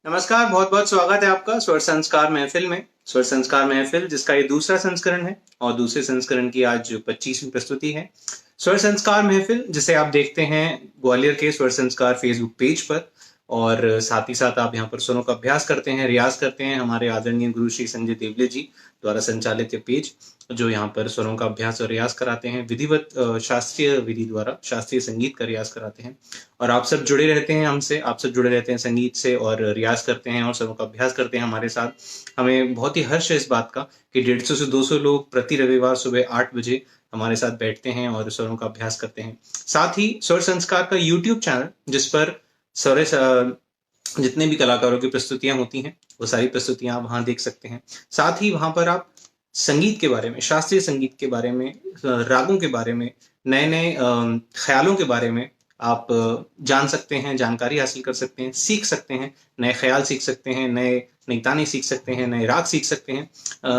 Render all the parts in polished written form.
नमस्कार, बहुत बहुत स्वागत है आपका स्वर संस्कार महफिल में। स्वर संस्कार महफिल जिसका ये दूसरा संस्करण है और दूसरे संस्करण की आज 25वीं प्रस्तुति है। स्वर संस्कार महफिल जिसे आप देखते हैं ग्वालियर के स्वर संस्कार फेसबुक पेज पर, और साथ ही साथ आप यहाँ पर स्वरों का अभ्यास करते हैं, रियाज करते हैं। हमारे आदरणीय गुरु श्री संजय देवले जी द्वारा संचालित ये पेज जो यहाँ पर स्वरों का अभ्यास और रियाज कराते हैं, विधिवत शास्त्रीय विधि द्वारा शास्त्रीय संगीत का रियाज कराते हैं। और आप सब जुड़े रहते हैं हमसे, आप सब जुड़े रहते हैं संगीत से और रियाज करते हैं और स्वरों का अभ्यास करते हैं हमारे साथ। हमें बहुत ही हर्ष है इस बात का कि 150 से 200 लोग प्रति रविवार सुबह 8 बजे हमारे साथ बैठते हैं और स्वरों का अभ्यास करते हैं। साथ ही स्वर संस्कार का यूट्यूब चैनल जिस पर स्वर जितने भी कलाकारों की प्रस्तुतियां होती हैं वो सारी प्रस्तुतियां आप वहां देख सकते हैं। साथ ही वहां पर आप संगीत के बारे में, शास्त्रीय संगीत के बारे में, रागों के बारे में, नए नए ख्यालों के बारे में आप जान सकते हैं, जानकारी हासिल कर सकते हैं, सीख सकते हैं, नए ख्याल सीख सकते हैं, नई ताने सीख सकते हैं, नए राग सीख सकते हैं,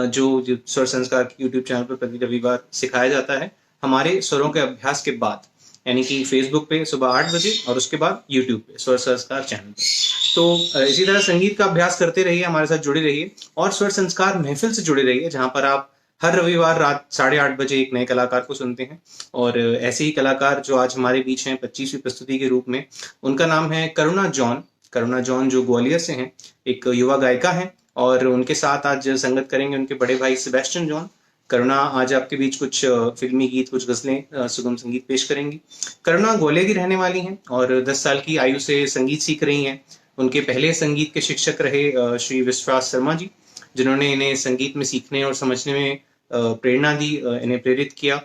जो स्वर संस्कार यूट्यूब चैनल पर प्रति रविवार सिखाया जाता है हमारे स्वरों के अभ्यास के बाद, यानी कि फेसबुक पे सुबह 8 बजे और उसके बाद यूट्यूब पे स्वर संस्कार चैनल पे। तो इसी तरह संगीत का अभ्यास करते रहिए, हमारे साथ जुड़े रहिए और स्वर संस्कार महफिल से जुड़े रहिए, जहां पर आप हर रविवार रात 8:30 बजे एक नए कलाकार को सुनते हैं। और ऐसे ही कलाकार जो आज हमारे बीच हैं 25वीं प्रस्तुति के रूप में, उनका नाम है करुणा जॉन। करुणा जॉन जो ग्वालियर से हैं, एक युवा गायिका हैं और उनके साथ आज संगत करेंगे उनके बड़े भाई सेबेस्टियन जॉन। करुणा आज आपके बीच कुछ फिल्मी गीत, कुछ गजलें, सुगम संगीत पेश करेंगी। करुणा ग्वालियर की रहने वाली हैं और 10 साल की आयु से संगीत सीख रही हैं। उनके पहले संगीत के शिक्षक रहे श्री विश्वास शर्मा जी, जिन्होंने इन्हें संगीत में सीखने और समझने में प्रेरणा दी, इन्हें प्रेरित किया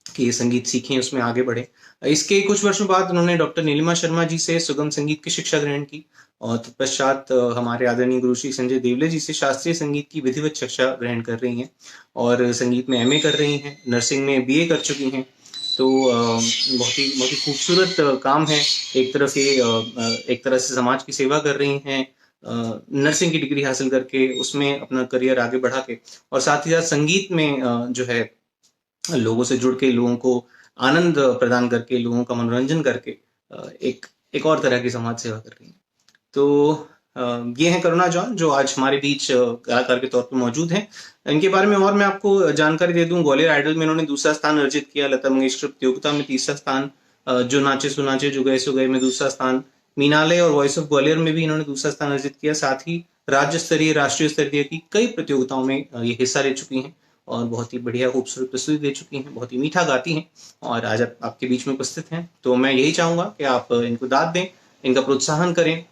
कि ये संगीत सीखें, उसमें आगे बढ़े। इसके कुछ वर्षों बाद उन्होंने डॉक्टर नीलिमा शर्मा जी से सुगम संगीत की शिक्षा ग्रहण की और तत्पश्चात हमारे आदरणीय गुरु श्री संजय देवले जी से शास्त्रीय संगीत की विधिवत शिक्षा ग्रहण कर रही हैं और संगीत में एमए कर रही हैं, नर्सिंग में बीए कर चुकी हैं। तो बहुत ही खूबसूरत काम है। एक तरफ ये एक तरह से समाज की सेवा कर रही हैं, नर्सिंग की डिग्री हासिल करके उसमें अपना करियर आगे बढ़ा के, और साथ ही साथ संगीत में जो है लोगों से जुड़ के, लोगों को आनंद प्रदान करके, लोगों का मनोरंजन करके एक एक और तरह की समाज सेवा कर रही हैं। तो ये हैं करुणा जॉन जो आज हमारे बीच कलाकार के तौर पर मौजूद हैं। इनके बारे में और मैं आपको जानकारी दे दूं, ग्वालियर आइडल में इन्होंने दूसरा स्थान अर्जित किया, लता मंगेशकर प्रतियोगिता में तीसरा स्थान, जो नाचे सुनाचे जो गए सो गए में दूसरा स्थान, मीनाले और वॉइस ऑफ ग्वालियर में भी इन्होंने दूसरा स्थान अर्जित किया। साथ ही राज्य स्तरीय, राष्ट्रीय स्तरीय की कई प्रतियोगिताओं में ये हिस्सा ले चुकी हैं और बहुत ही बढ़िया खूबसूरत प्रस्तुति दे चुकी हैं, बहुत ही मीठा गाती हैं और आज आपके बीच में उपस्थित हैं। तो मैं यही चाहूंगा कि आप इनको दाद दें, इनका प्रोत्साहन करें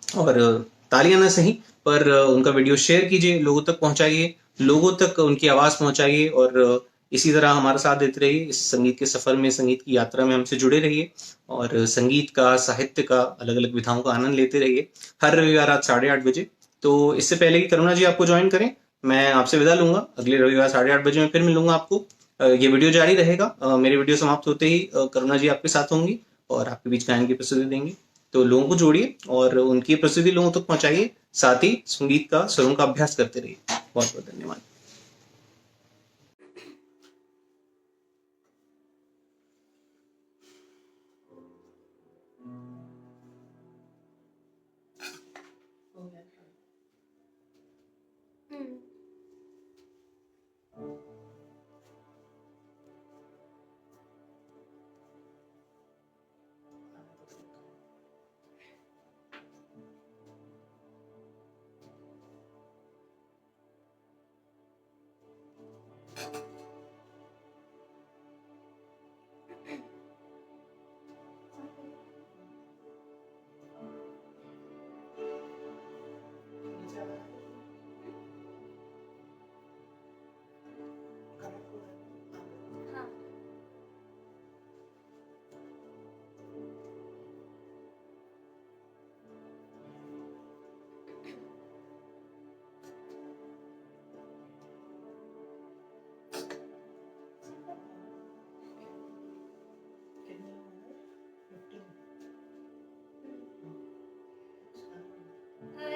और तालियां ना सही पर उनका वीडियो शेयर कीजिए, लोगों तक पहुंचाइए, लोगों तक उनकी आवाज पहुंचाइए और इसी तरह हमारा साथ देते रहिए। इस संगीत के सफर में, संगीत की यात्रा में हमसे जुड़े रहिए और संगीत का, साहित्य का, अलग अलग विधाओं का आनंद लेते रहिए हर रविवार रात 8:30 बजे। तो इससे पहले कि करुणा जी आपको ज्वाइन करें, मैं आपसे विदा लूंगा। अगले रविवार 8:30 बजे मैं फिर मिलूंगा आपको। ये वीडियो जारी रहेगा, मेरे वीडियो समाप्त होते ही करुणा जी आपके साथ होंगी और आपके बीच गायन की प्रस्तुति देंगी। तो लोगों को जोड़िए और उनकी प्रस्तुति लोगों तक पहुंचाइए, साथ ही संगीत का, स्वरों का अभ्यास करते रहिए। बहुत बहुत धन्यवाद।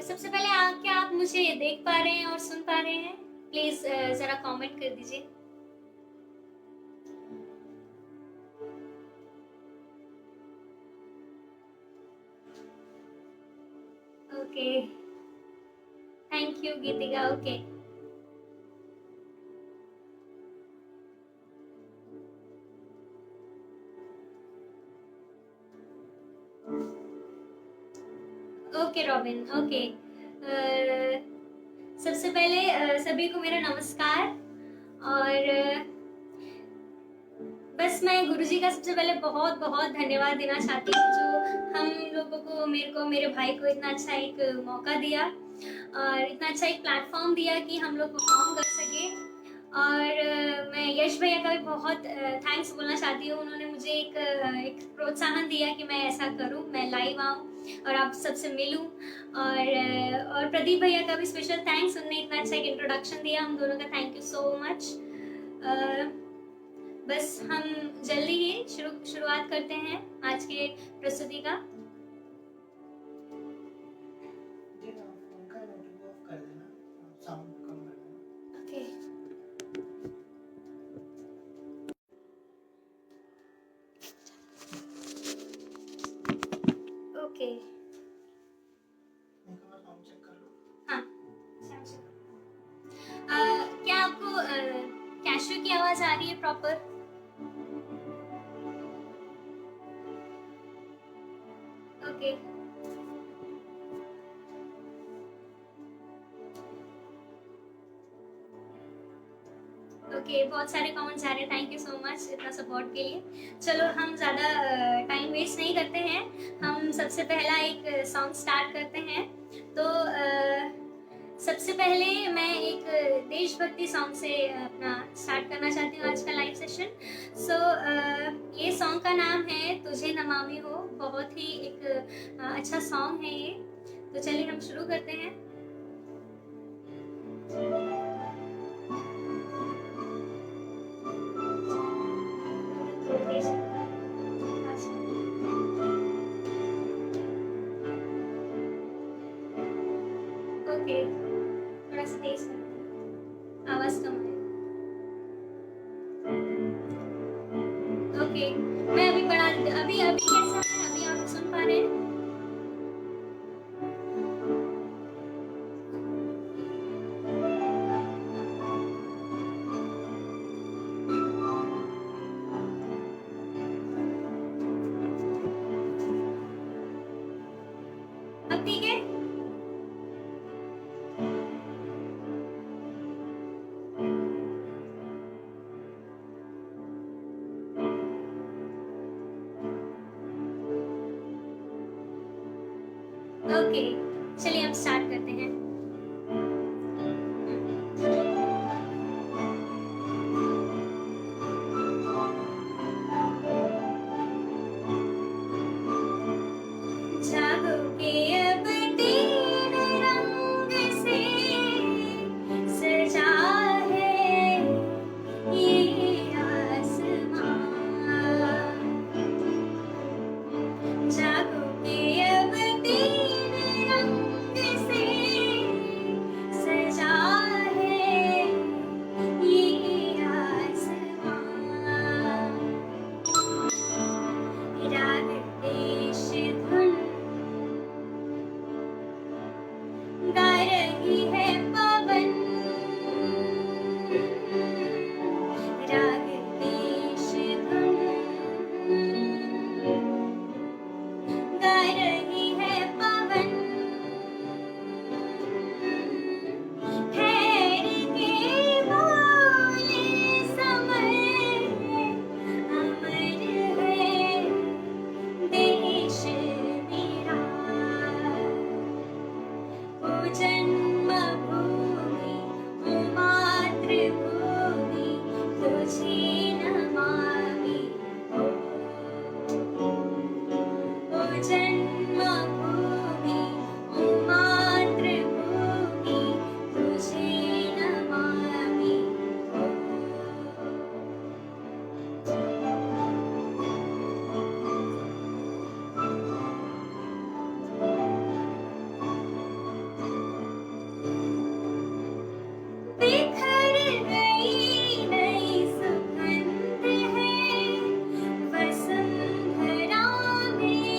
सबसे पहले क्या आप मुझे देख पा रहे हैं और सुन पा रहे हैं? प्लीज जरा कमेंट कर दीजिए। Okay. Thank you Geetika. Okay okay robin. Okay सबसे पहले सभी को मेरा नमस्कार। और बस मैं गुरुजी का सबसे पहले बहुत बहुत धन्यवाद देना चाहती हूँ, जो हम लोगों को, मेरे को, मेरे भाई को इतना अच्छा एक मौका दिया और इतना अच्छा एक प्लेटफॉर्म दिया कि हम लोग परफॉर्म कर सके। और मैं यश भैया का भी बहुत थैंक्स बोलना चाहती हूँ। उन्होंने मुझे एक प्रोत्साहन दिया कि मैं ऐसा करूँ, मैं लाइव आऊँ और आप सबसे मिलूं। और प्रदीप भैया का भी स्पेशल थैंक्स, उन्होंने इतना अच्छा एक इंट्रोडक्शन दिया। हम दोनों का थैंक यू सो मच। बस हम जल्दी ही शुरुआत करते हैं आज के प्रस्तुति का। ओके ओके हाँ क्या आपको कैशियो की आवाज आ रही है प्रॉपर? ओके ओके बहुत सारे कमेंट्स आ रहे हैं। थैंक यू सो मच इतना सपोर्ट के लिए। चलो हम ज़्यादा टाइम वेस्ट नहीं करते हैं, हम सबसे पहला एक सॉन्ग स्टार्ट करते हैं। तो सबसे पहले मैं एक देशभक्ति सॉन्ग से अपना स्टार्ट करना चाहती हूँ आज का लाइव सेशन। ये सॉन्ग का नाम है तुझे नमामि हो। बहुत ही एक अच्छा सॉन्ग है ये। तो चलिए हम शुरू करते हैं। ओके थोड़ा सा तेज कर, आवाज कम है। ओके मैं अभी बढ़ा, अभी अभी कैसा है? अभी आप सुन पा रहे हैं? अब ठीक है? ओके चलिए हम स्टार्ट करते हैं। जागो के अब तीन रंग से सजा है ये आसमां। जागो के अब तीन रंग से सजा है ये आसमां। राग देश धुन गा रही है पवन। राग देश धुन गा रही है पवन। ठहर के बोले समर अमर है देश मेरा। ओ जन्मभूमि ओ मातृभूमि तुझे नमामि हो। ओ जन्मभूमि ओ मातृभूमि तुझे नमामि हो। बिखर गई नई सुगंध है वसुंधरा में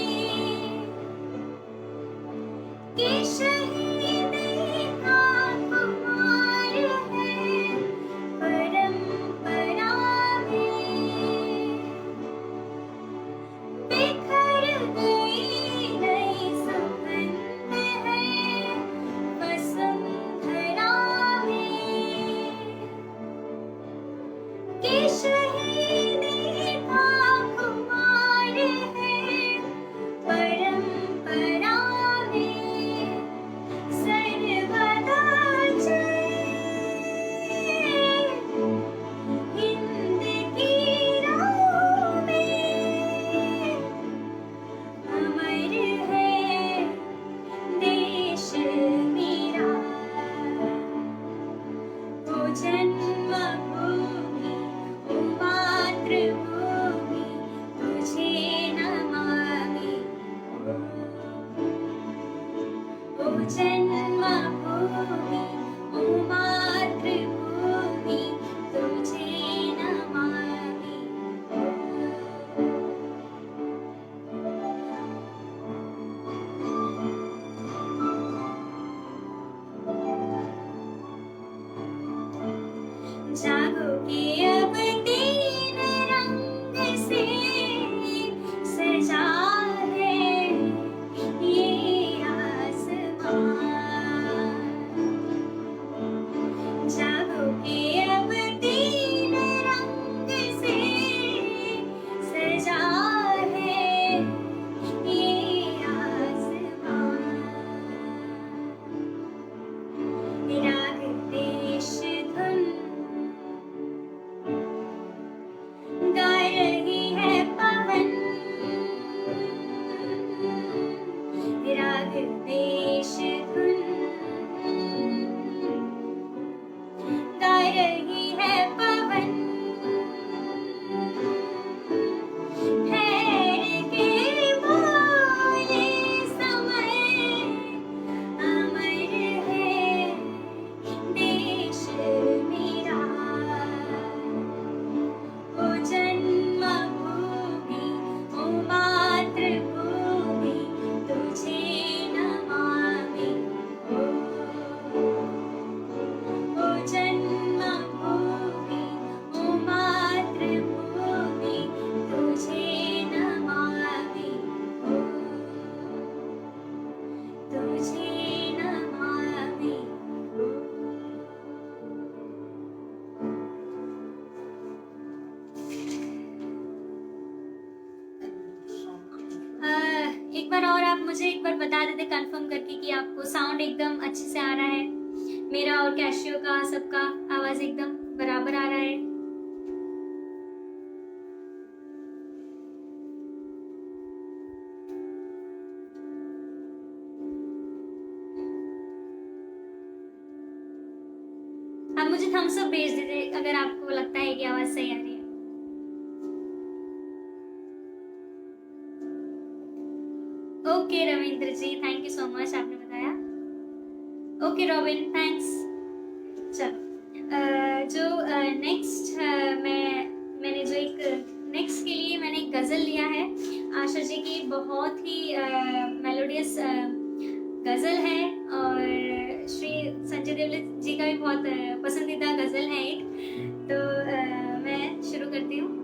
कि शहीद का जन्मभूमि ओ मातृभूमि तुझे नमामि जागो के अब तीन रंग से सजा है ये आसमान जागो के अब तीन रंग से सजा है ये आसमान राग देश धुन गा रही है पवन राग देश धुन गा रही है पवन ठहर के बोले समय अमर है देश मेरा ओ जन्मभूमि ओ मातृभूमि तुझे नमामि ओ जन्मभूमि ओ मातृभूमि तुझे नमामि तुझे नमामि एक बार और आप मुझे एक बार बता देते कंफर्म करके कि आपको साउंड एकदम अच्छे से आ रहा है मेरा और कैशियो का सबका आवाज एकदम बराबर आ रहा है आप मुझे थम्स अप भेज दीजिए अगर आपको लगता है कि आवाज सही आ रही है okay Ravindra ji thank you so much आपने बताया ओके रॉबिन थैंक्स चलो जो नेक्स्ट मैंने जो एक नेक्स्ट के लिए मैंने एक गज़ल लिया है आशा जी की बहुत ही मेलोडियस गज़ल है और श्री संजय देवल जी का भी बहुत पसंदीदा गज़ल है एक तो मैं शुरू करती हूँ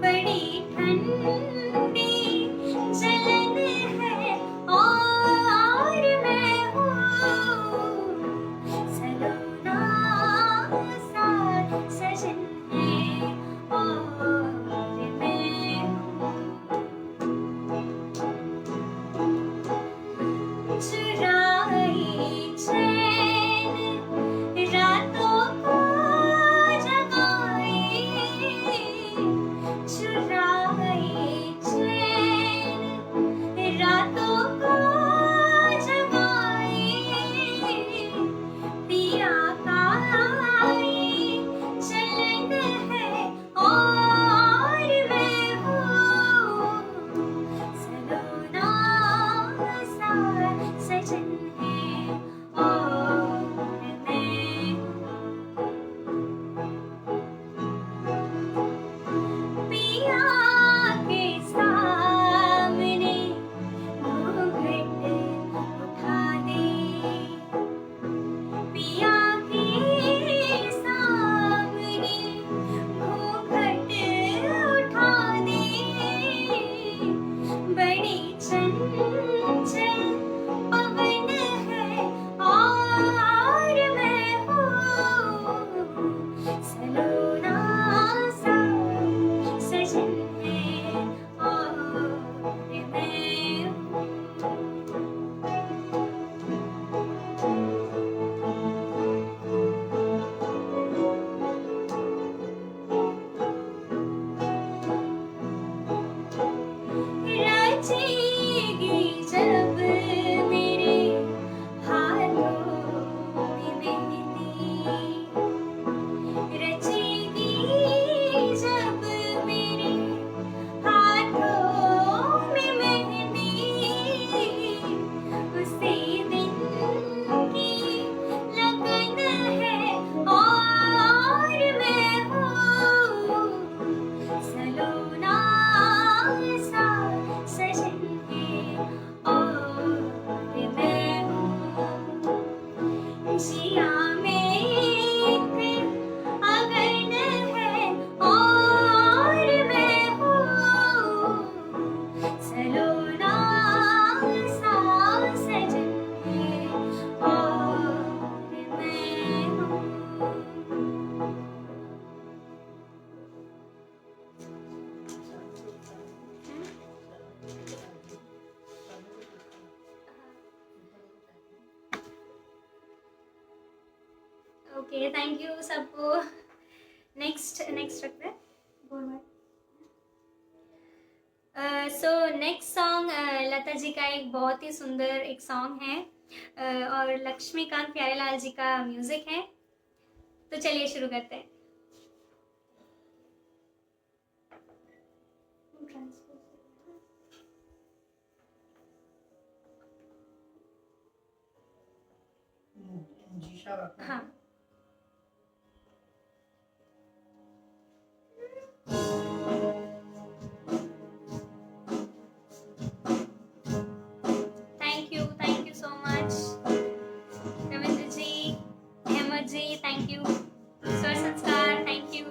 बड़ी ठंडी जलन है और मैं हूँ सलोना सा सजन है और मैं हूँ चुराई चैन रातों को जगाए चुराई चैन रातों को जगाए पिया का ये चलन है और मैं हूँ सलोना सा सजन है और मैं पिया के सामने घूंघट उठा दे पिया के सामने घूंघट उठा दे बड़ी चंचल पवन है और मैं हूँ सलोना सा सजन है और मैं रचेगी जब मेरे हाथों में मेहंदी रचेगी जब मेरे हाथों में मेहंदी उसी दिन की लगन है और मैं हूँ सलोना सा सजन है और मैं हूँ जिया में एक अगन है और मैं हूँ सलोना सा सजन है और मैं हूँ ओके थैंक यू सबको नेक्स्ट रखते हैं so next song Lata ji का एक बहुत ही सुंदर एक सॉन्ग है और लक्ष्मीकांत प्यारेलाल जी का म्यूजिक है तो चलिए शुरू करते हैं हाँ thank you so much Ravindra ji Ahmad ji thank you Swar Sanskar thank you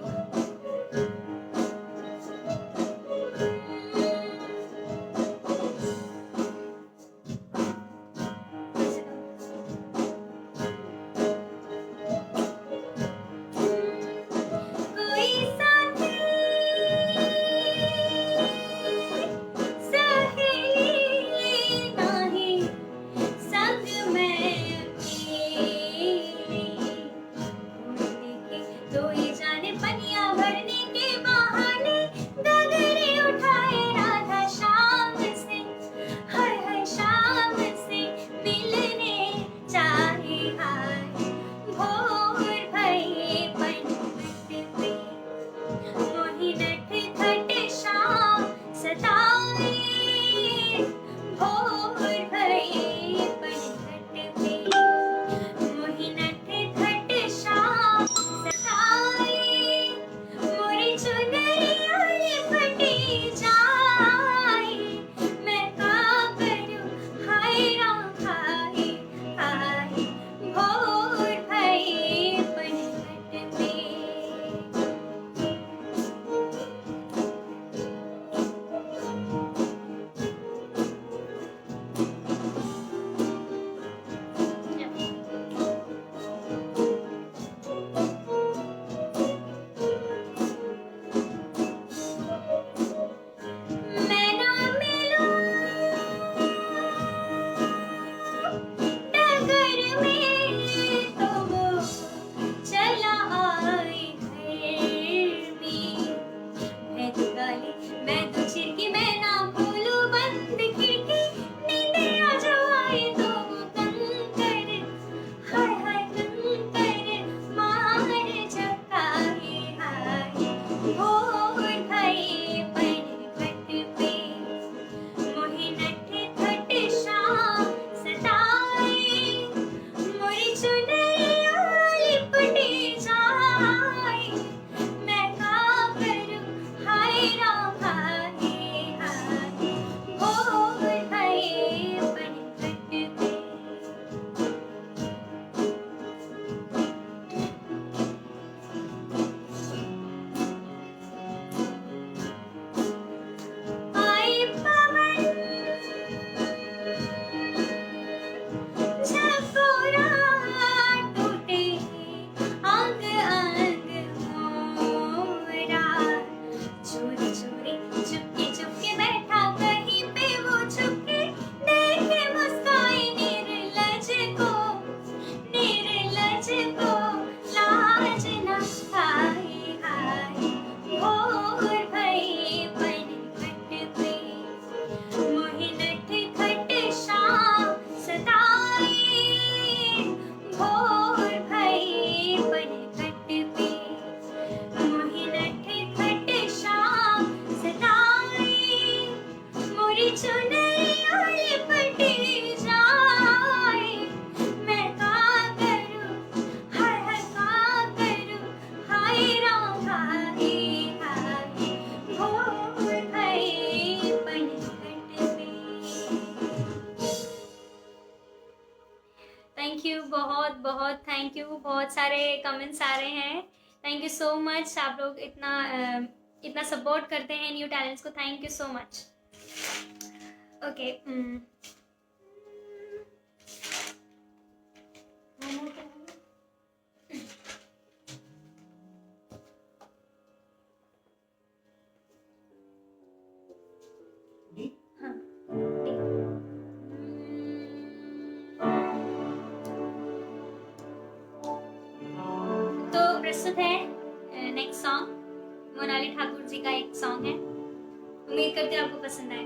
thank you, बहुत सारे कमेंट्स आ रहे हैं। थैंक यू सो मच, आप लोग इतना सपोर्ट करते हैं न्यू टैलेंट्स को, thank you so much. Okay, तो प्रस्तुत है नेक्स्ट सॉन्ग, मोनाली ठाकुर जी का एक सॉन्ग है, उम्मीद करते हैं आपको पसंद आए।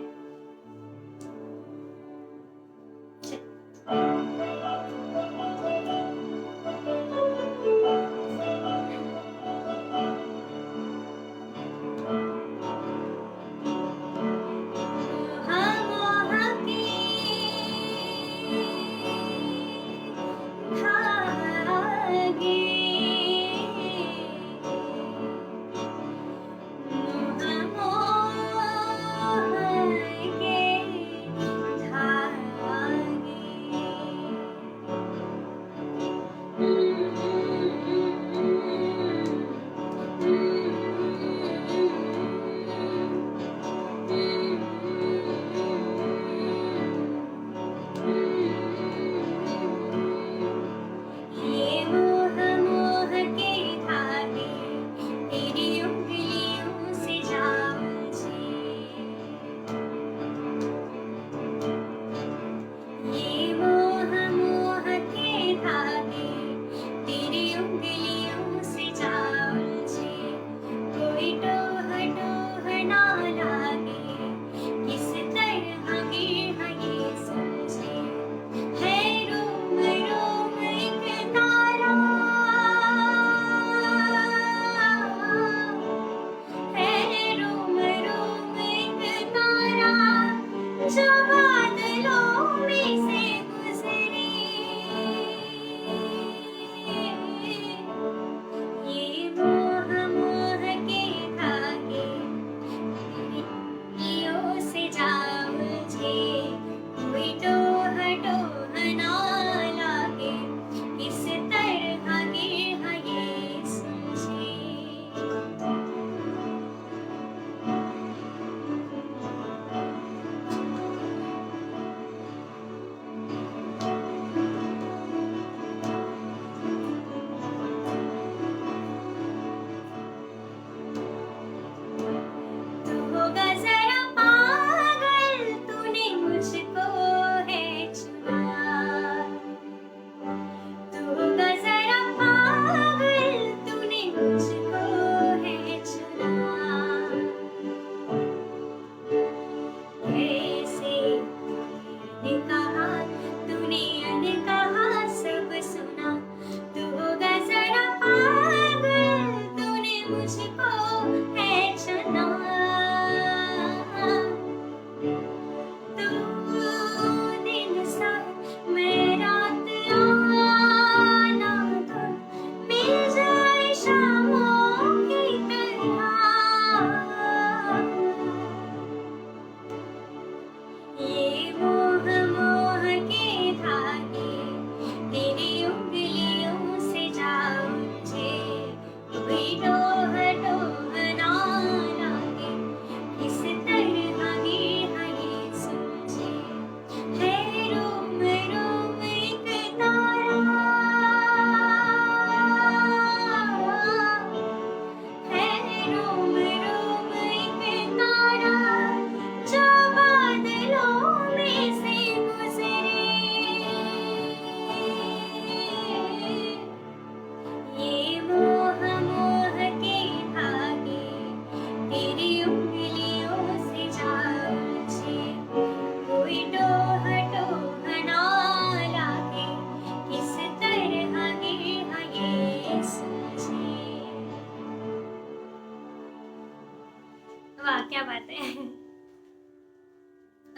वाह, क्या बात है।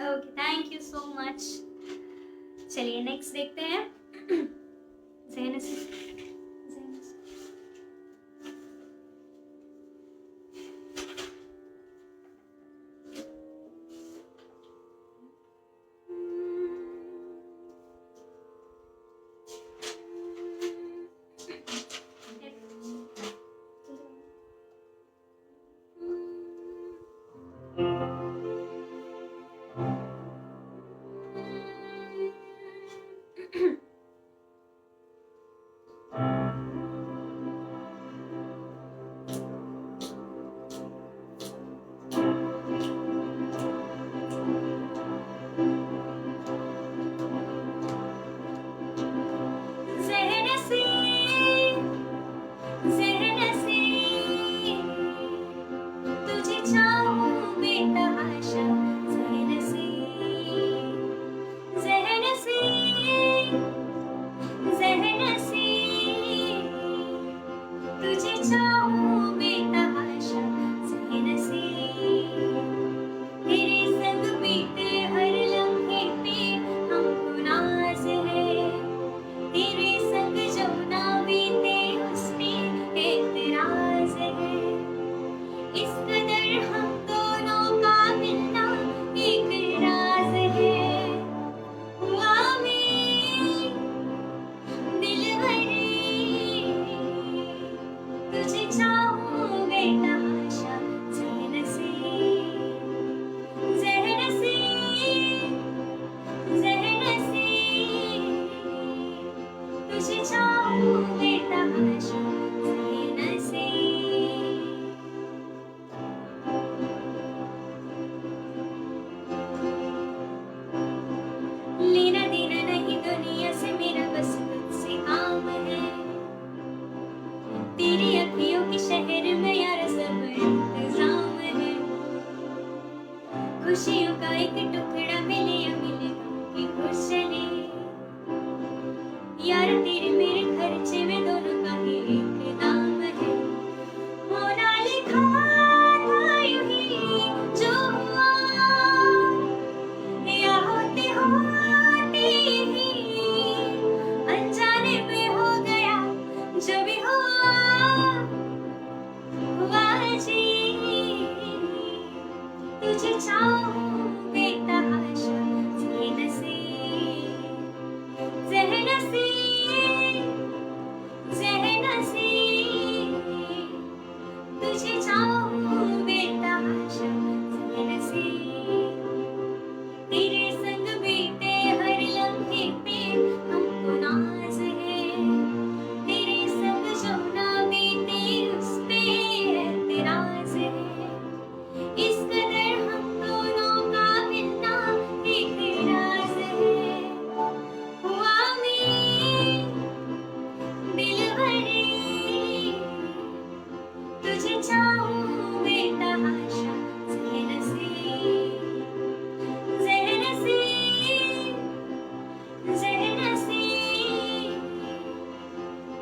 Okay, thank you so much. चलिए नेक्स्ट देखते हैं। खुशियों का एक टुकड़ा मिले या मिले गम की खुशली। यार तेरे मेरे खर्चे में दोनों का ही एक नाम है। होना लिखा था यूं ही जो हुआ, या होते होते ही अनजाने में हो गया जो भी हुआ हुआ जी। तुझे चाहूं बेतहाशा ज़ेहनसी ज़ेहनसी ज़ेहनसी, तुझे चाहूं बेतहाशा ज़ेहनसी। तेरे संग बीते हर लम्हे पे हमको नाज है, तेरे संग जो ना बीते उस पे एतराज है। इस कदर हम दोनों का मिलना एक राज है। हुआ में दिलबरी, तुझे चाहूं बेतहाशा ज़ेहनसी ज़ेहनसी ज़ेहनसी,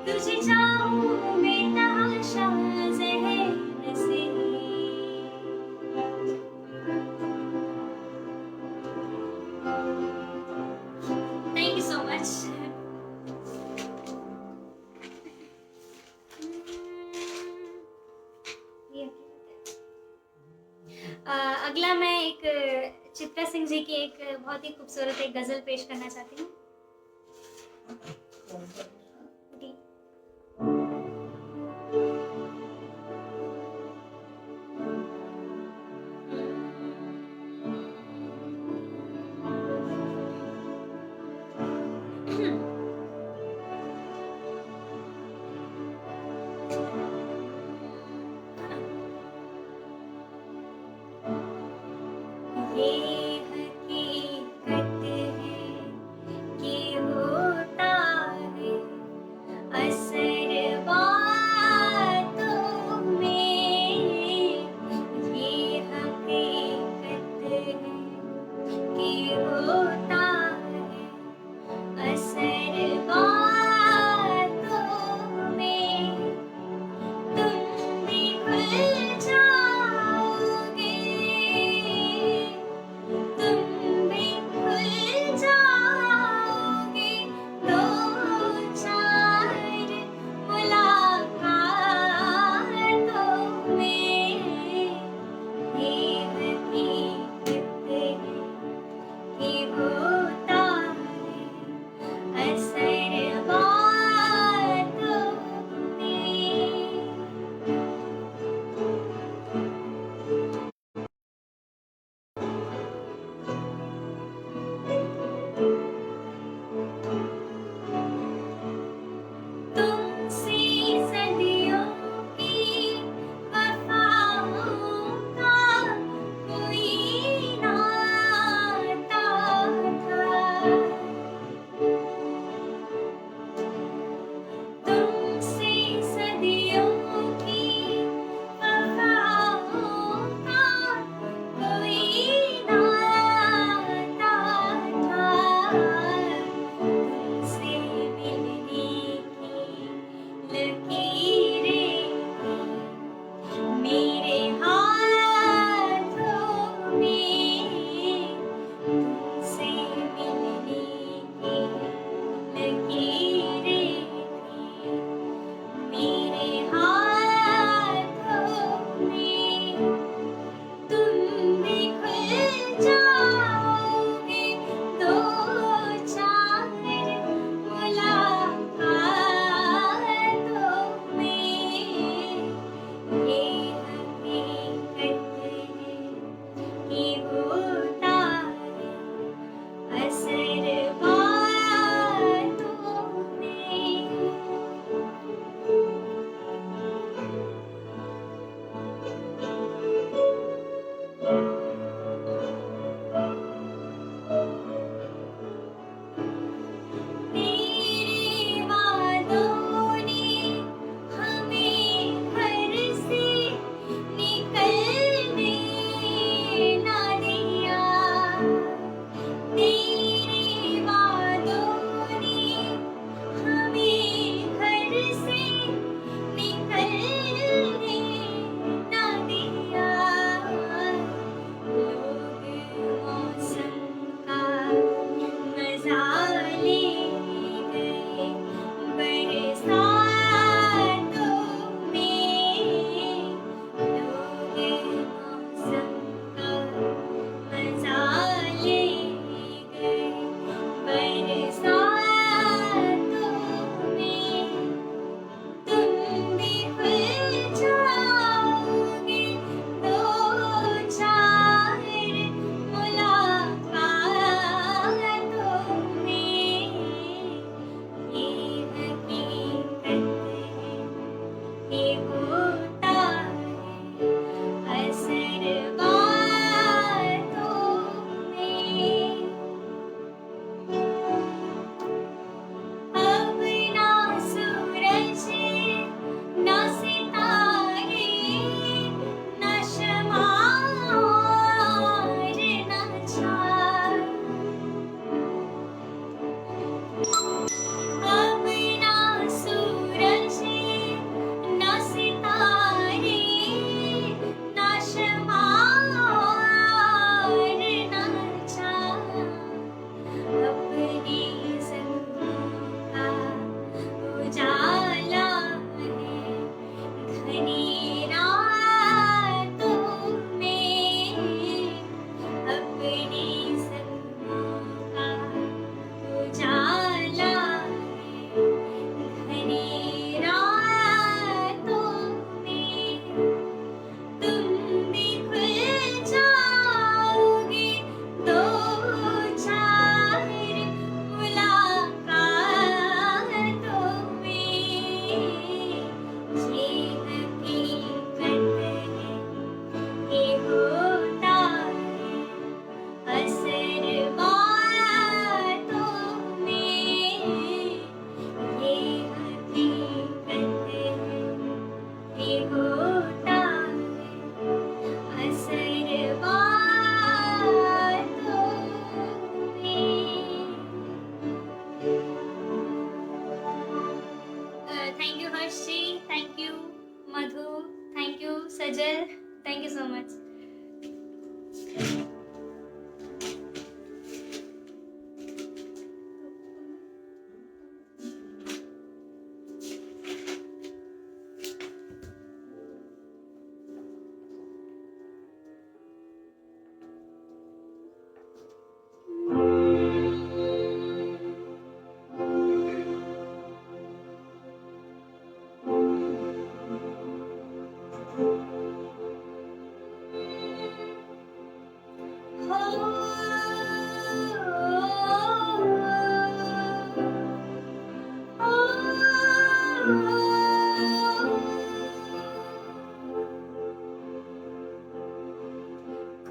तुझे चाहूं बेतहाशा ज़ेहनसी। Thank you so much. अगला मैं एक चित्रा सिंह जी की एक बहुत ही खूबसूरत एक गजल पेश करना चाहती हूँ। जी। ये हकीकत है कि होता है असर बातों में, ये हकीकत है कि होता है असर बातों में। तुम भी खुल जाओगे, तुम भी खुल जाओगे, दो चार मुलाकातों में। ये हकीकत है कि होता है असर बातों में। तुमसे सदियों की वफाओं का कोई नाता था। तुमसे सदियों की वफाओं का कोई नाता था। तुमसे मिलने की लकीरें मेरे हाथों में। तुमसे मिलने की लकीरें मेरे हाथों में। तुम भी खुल जाओगे, दो चार मुलाकातों में। ये हकीकत है कि होता है असर बातों में। तेरे वादों ने हमें घर से निकलने ना दिया।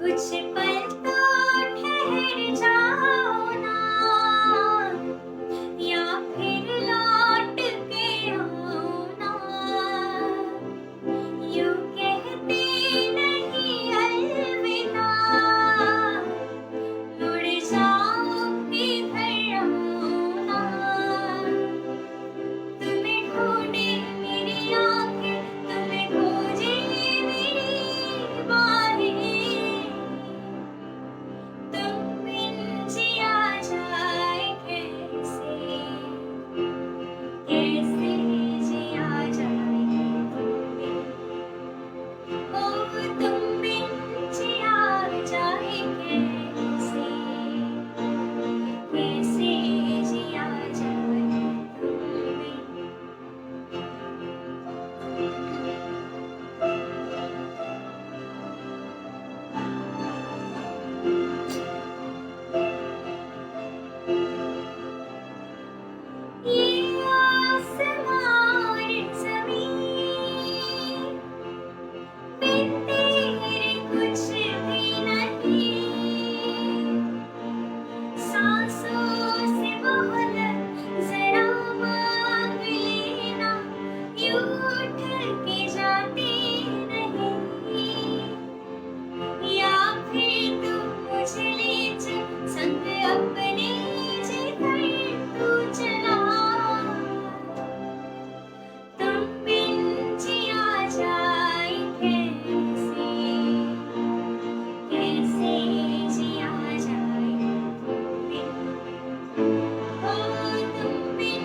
कुछ पल तो ठहर जाओ ना, या फिर लौट के आओ ना। यूं कहते नहीं अलविदा, मुड़ जाओ इधर आओ ना। तुम्हें ढूंढे मेरी आंखें, तुम्हें खोजे मेरी बाहें। तुम बिन जिया जाए कैसे, कैसे जिया जाए तुम बिन। ओ तुम बिन जिया जाए कैसे, कैसे जिया जाए तुम बिन। ये आसमां और ज़मीं बिन तेरे कुछ भी नहीं। सांसों से मोहलत ज़रा मांग लेना, यूं उठ के जाती नहीं। या फिर तुम मुझे ले चल संग अपने, जिधर तू चला। तुम बिन जिया जाए कैसे, कैसे जिया जाए तुम बिन। ओ तुम बिन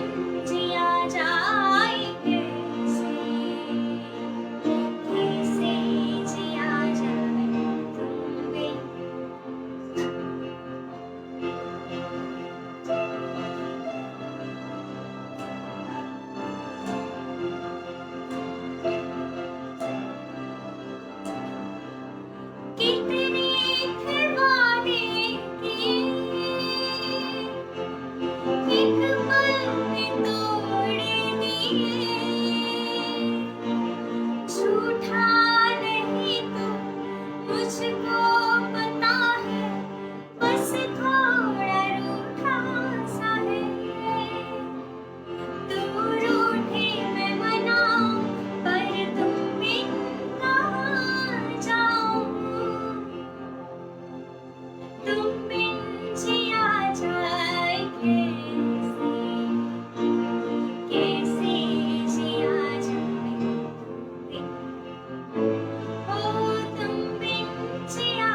जिया जाए कैसे, कैसे जिया जाए तुम बिन। कितने थे वादे किए, एक पल में तोड़ दिए। झूठा नहीं तो मुझको पता है, बस थोड़ा रूठा सा है। तू रूठे मैं मनाऊं, पर तुम बिन कहाँ जाऊं। तुम बिन जिया जाए कैसे, कैसे जिया जाए तुम बिन। ओ तुम बिन जिया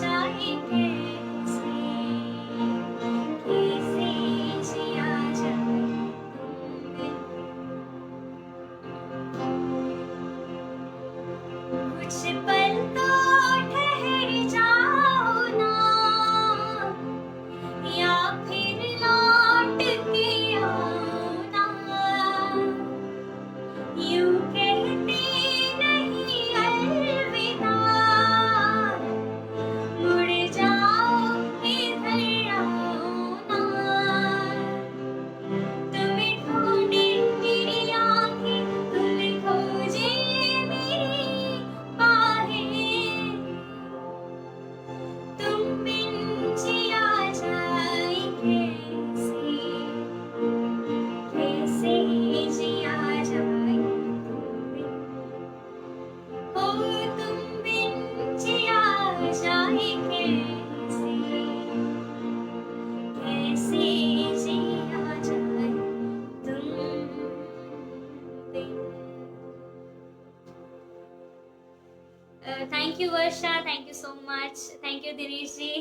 जाए कैसे, कैसे जिया जाए तुम बिन। कुछ पल तो ठहर जाओ ना, या फिर लौट के आओ ना। यूं कहते नहीं अलविदा, मुड़ जाओ इधर आओ ना। तुम्हें ढूंढे मेरी आंखें, तुम्हें खोजे मेरी बाहें। तुम बिन जिया जाए कैसे, कैसे जिया जाए तुम बिन। ओ तुम बिन जिया जाए कैसे, कैसे जिया जाए तुम बिन। Thank you Varsha, thank you so much, thank you Dinesh ji.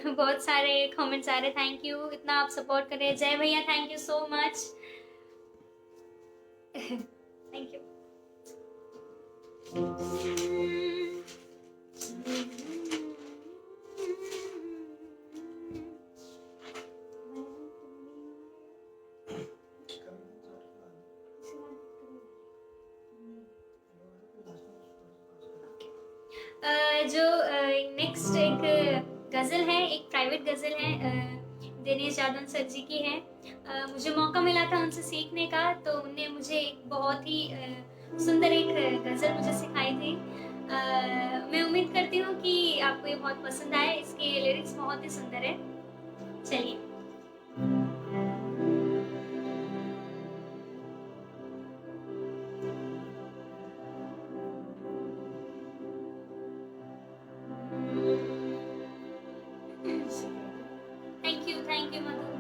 बहुत सारे कमेंट्स आ रहे, थैंक यू, इतना आप सपोर्ट कर रहे हैं। जय भैया, thank you so much, thank you. जो जो नेक्स्ट एक गज़ल है, एक प्राइवेट गज़ल है, दिनेश जादव सर जी की है। मुझे मौका मिला था उनसे सीखने का, तो उनने मुझे एक बहुत ही सुंदर एक गज़ल मुझे सिखाई थी। मैं उम्मीद करती हूँ कि आपको ये बहुत पसंद आए, इसके लिरिक्स बहुत ही सुंदर है। चलिए। थैंक यू मधु।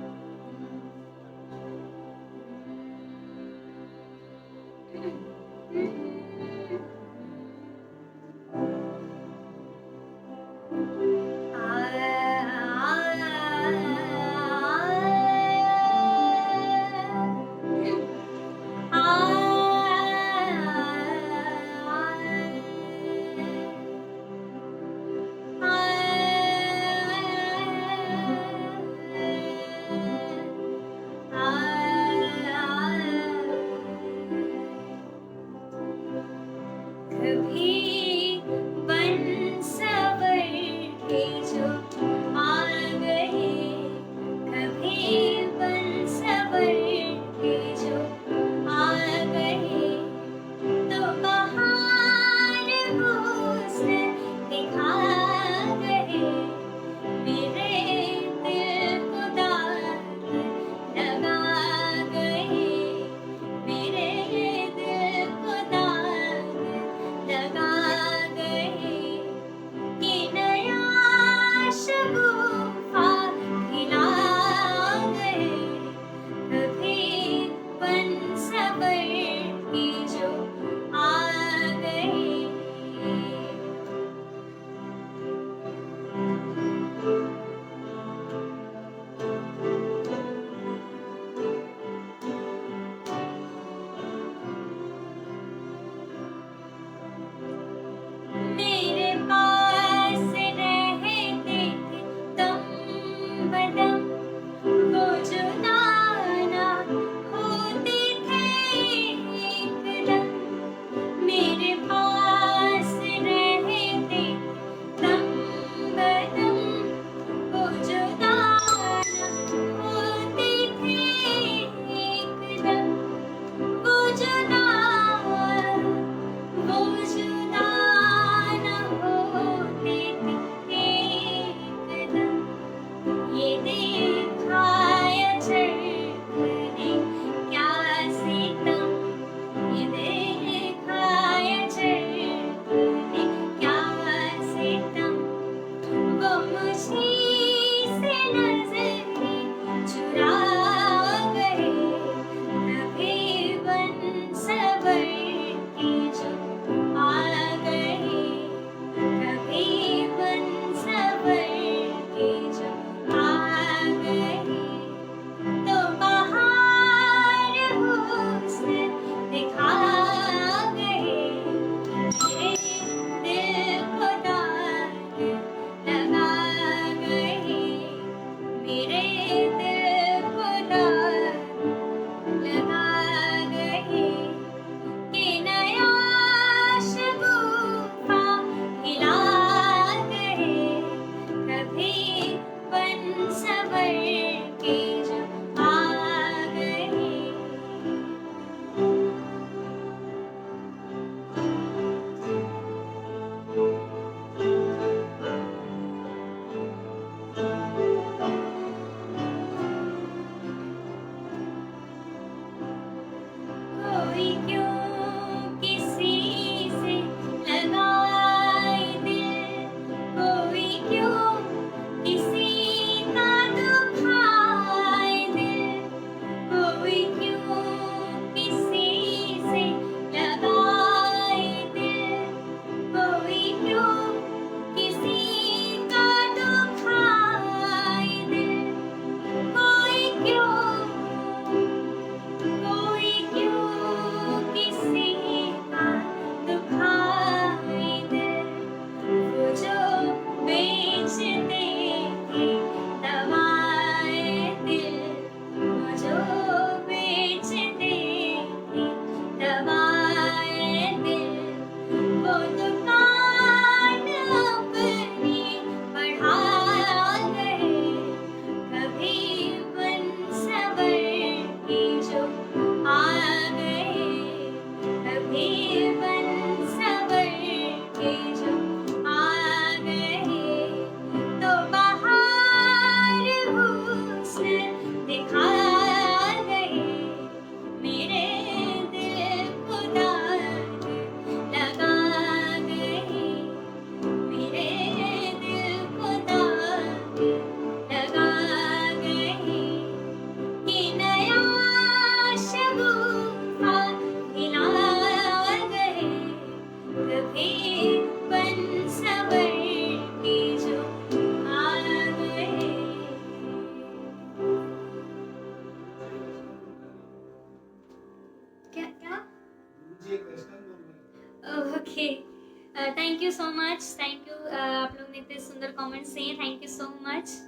सुंदर कमेंट्स दिए, थैंक यू सो मच।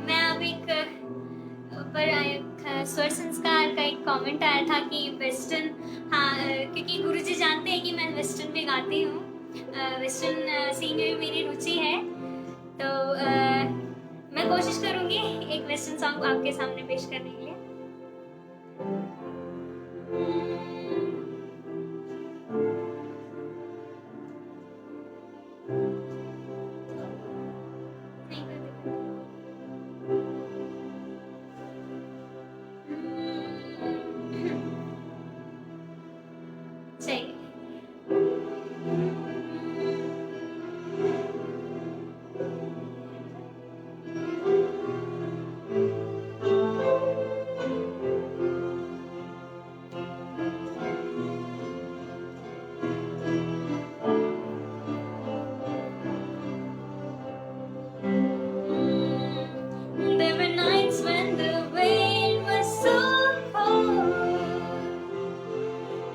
मैं अब एक स्वर संस्कार का एक कमेंट आया था कि वेस्टर्न, हाँ क्योंकि गुरुजी जानते हैं कि मैं वेस्टर्न में गाती हूँ, वेस्टर्न सिंगिंग में मेरी रुचि है, तो मैं कोशिश करूँगी एक वेस्टर्न सॉन्ग आपके सामने पेश करने के लिए। There were nights when the rain was so cold,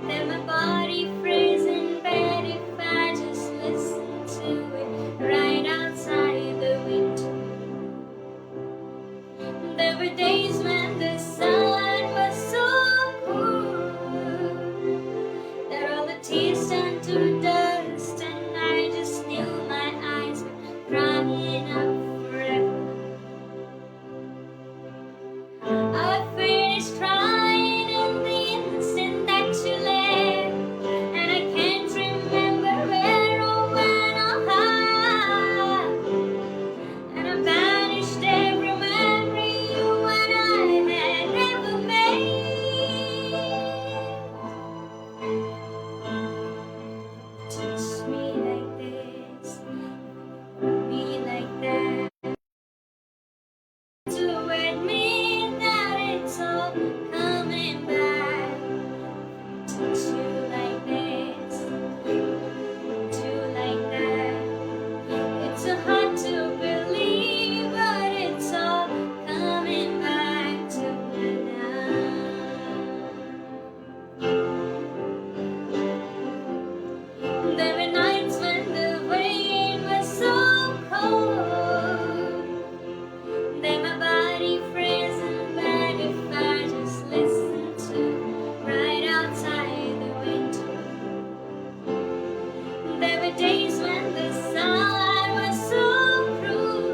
then my body froze in bed if I just listened to it right outside the window. There were days when the sun was so cool that all the tears turned to dust, and I just knew my eyes were drying up forever. I finished crying in the instant that you left, and I can't remember where or when or how, and I banished every memory you and I had ever made. Touch me like this, me like that, to admit that it's all coming back. Touch you like this, do like that. It's so hard to believe, but it's all coming back to me now. There were nights when the rain was so cold, then my body froze in bed if I just listened to right outside the window. There were days when the sun was so cruel,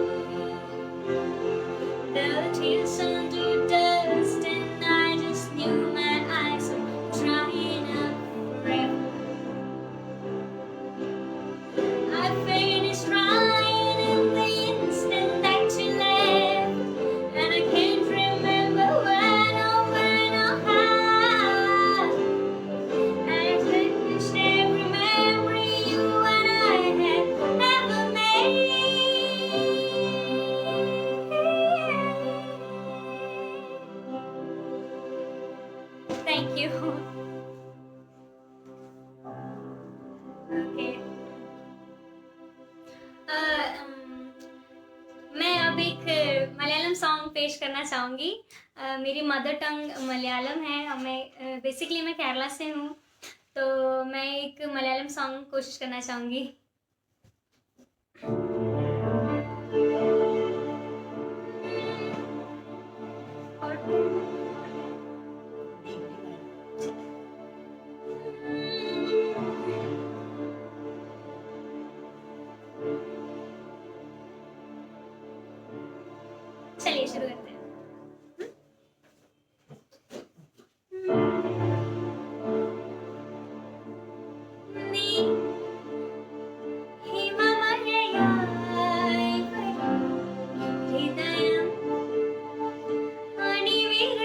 the tears turned to dust, and I just knew my eyes were drying up forever. I finished crying in the instant that you left, and I can't remember when or how, and I finished every memory you and I had ever made. Thank you. Okay. मैं अब एक Malayalam song पेश करना चाहूँगी। मेरी mother tongue Malayalam है और मैं बेसिकली मैं केरला से हूँ, तो मैं एक मलयालम सॉन्ग कोशिश करना चाहूँगी। चलिए शुरू करते हैं। हृदयं अनिविर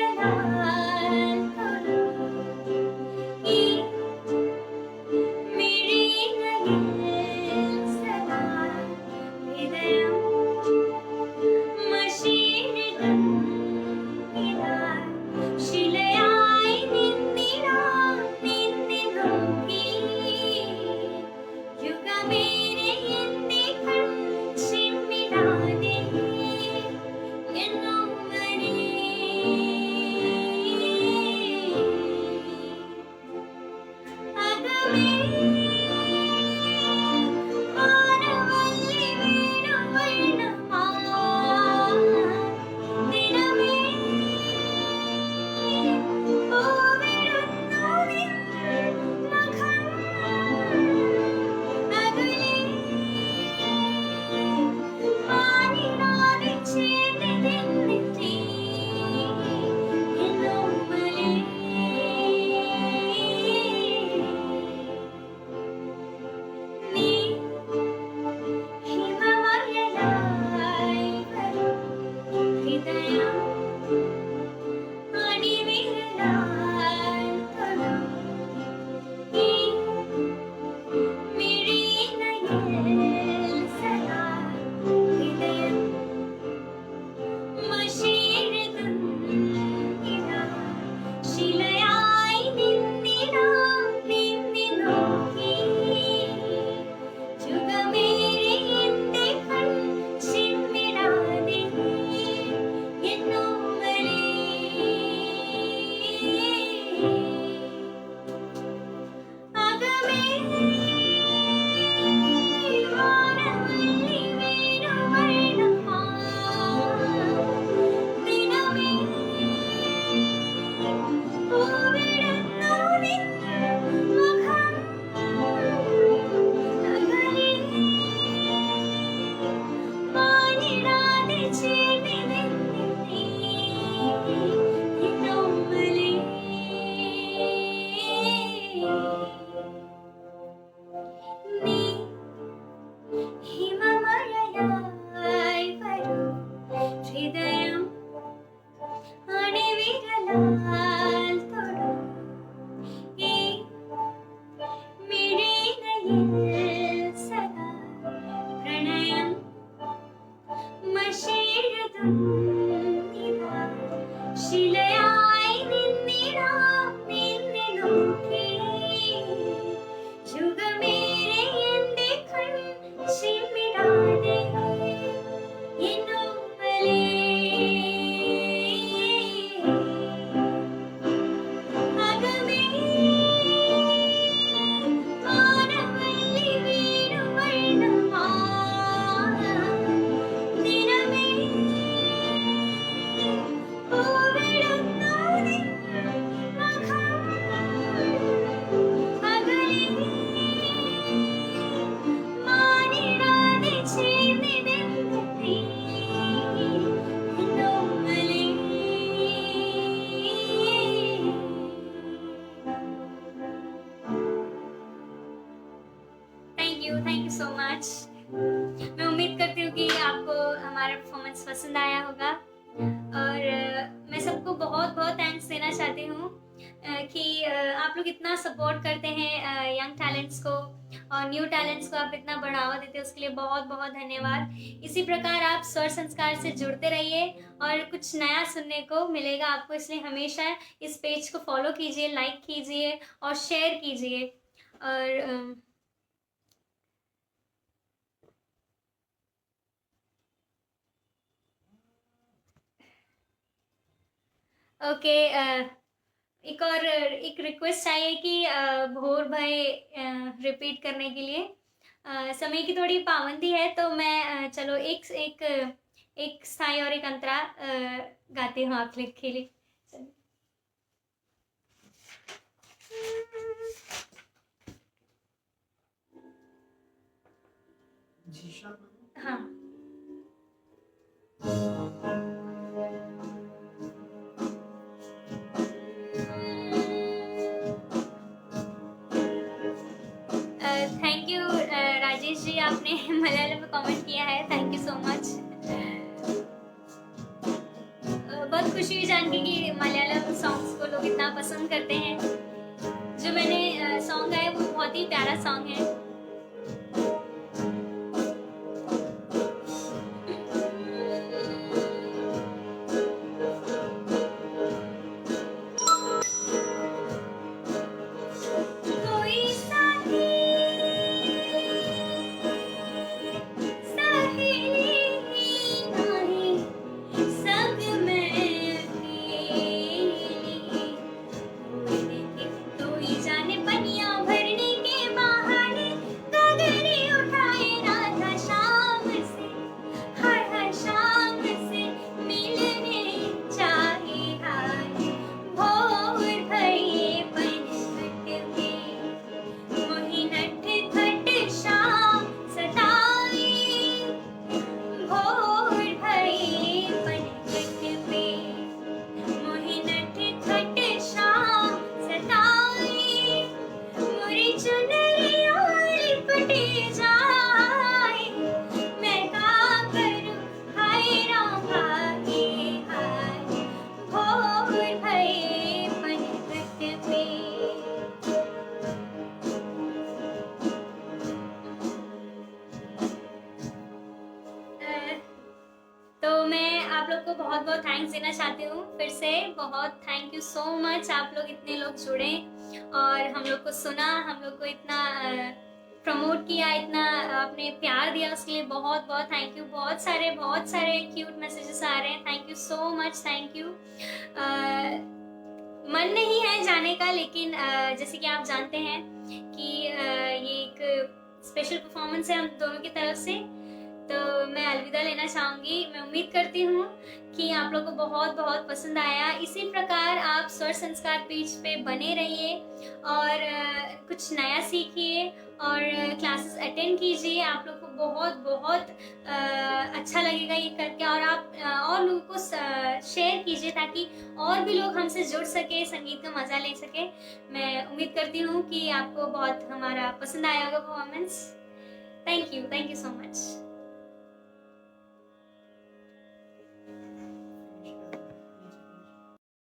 ಶಿಲೆಯಾಯಿ ನಿನ್ನಿರ ನಿನ್ನೆ ನೋಕೆ जुग मेरे ಎಂದೇ ಕಣ್ ಚಿಮ್ಮಿಡಾದೆ ಇನ್ನೊಮ್ಮಲೆ ಅಗಮೇ ಮಾನವಲ್ಲಿ ವೀಣು ವರ್ಣವಾ ದಿನವೇ പൂവിടുന്നോനെ മുഖം അകലെ മാനിടാതെ ചേർന്നിതെന്റെ നീ എന്നോമലേ थैंक यू सो मच। मैं उम्मीद करती हूँ कि आपको हमारा परफॉर्मेंस पसंद आया होगा और मैं सबको बहुत बहुत थैंक्स देना चाहती हूँ कि आप लोग इतना सपोर्ट करते हैं यंग टैलेंट्स को और न्यू टैलेंट्स को आप इतना बढ़ावा देते हैं, उसके लिए बहुत बहुत धन्यवाद। इसी प्रकार आप स्वर संस्कार से जुड़ते रहिए और कुछ नया सुनने को मिलेगा आपको, इसलिए हमेशा इस पेज को फॉलो कीजिए, लाइक कीजिए और शेयर कीजिए। और ओके, एक रिक्वेस्ट चाहिए कि भोर भाई रिपीट करने के लिए। समय की थोड़ी पाबंदी है तो मैं चलो एक एक एक स्थाई और एक अंतरा गाती हूँ आप लोग के लिए। हाँ, थैंक यू राजेश जी, आपने मलयालम में कमेंट किया है, थैंक यू सो मच। बहुत खुशी हुई जान के कि मलयालम सॉन्ग्स को लोग इतना पसंद करते हैं। जो मैंने सॉन्ग गाया वो बहुत ही प्यारा सॉन्ग है। को बहुत बहुत थैंक्स देना चाहती हूँ। फिर से बहुत थैंक यू सो मच, आप लोग इतने लोग जुड़े और हम लोग को सुना, हम लोग को इतना प्रमोट किया, इतना आपने प्यार दिया, उसके लिए बहुत बहुत थैंक यू। बहुत सारे क्यूट मैसेजेस आ रहे हैं, thank you so much, thank you. मन नहीं है जाने का, लेकिन जैसे कि आप जानते हैं कि ये एक स्पेशल परफॉर्मेंस है हम दोनों की तरफ से, तो मैं अलविदा लेना चाहूँगी। मैं उम्मीद करती हूँ कि आप लोगों को बहुत बहुत पसंद आया। इसी प्रकार आप स्वर संस्कार पेज पे बने रहिए और कुछ नया सीखिए और क्लासेस अटेंड कीजिए। आप लोग को बहुत बहुत अच्छा लगेगा ये करके, और आप और लोगों को शेयर कीजिए ताकि और भी लोग हमसे जुड़ सके, संगीत का मजा ले सके। मैं उम्मीद करती हूँ कि आपको बहुत हमारा पसंद आया होगा performance. Thank you so much.